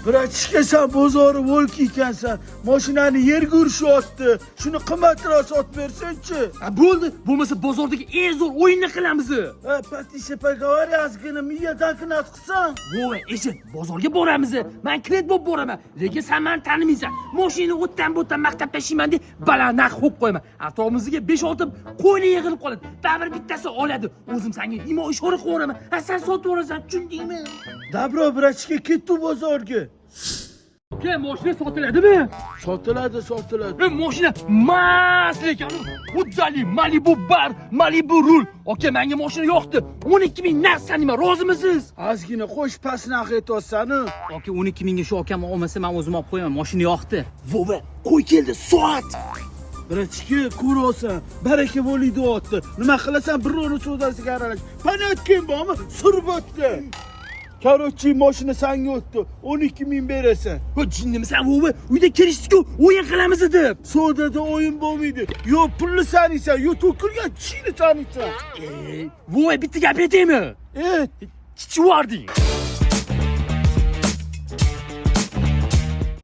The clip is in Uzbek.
Bratishka, sen bozori volk ekansan. Mashinani yerga urishyapti. Shuni qimmatroq sotib bersin-chi. Bo'ldi, bo'lmasa bozordagi eng zo'r o'yinni qilamiz. Patisha, поговори ozgina miya takinat qilsan. Voy, eshit, bozorga boramiz. Men kredit bo'lib boraman. Lekin sen meni tanimaysan. Mashina o'tdan bo'tdan maqtab tashlayman deb baland narx qo'yib qo'yaman. Atrofimizga 5-6 qo'yni yig'ilib qoladi. Baribir bittasi oladi. O'zim senga imo ishora qilaman. Sen sotib olasan, tushundingmi? Dabro, bratishka, ketdi bozorga. Ke, mashina sotiladimi? Sotiladi. Mashina mas lekin uddali Malibu bar, Malibu rul. Oka, menga mashina yoqdi. 12,000 narx sanayman, rozimisiz? Ozgina qo'sh past narx aytyapsan-ku. Oka, 12,000 ga shu akam olmasa men o'zim olib qo'yaman. Mashina yoqdi. Vova, qo'y keldi, soat. Bratishka, ko'rasan, baraka bo'ling deyapti. Nima qilasan, birovni savdosiga aralash. Panatkin bormi? Surib o'tdi. Karochi, mashina senga o'tdi. 12,000 berasan. Ho, jinnimisan, vova? Uyda kelishdik-ku, o'yin qilamiz deb. Savdoda o'yin bo'lmaydi. Yo pulni sanaysan, yo to'kilgan tishini sanaysan. Vova, bitta gap aytaymi? Et. Chichvarding.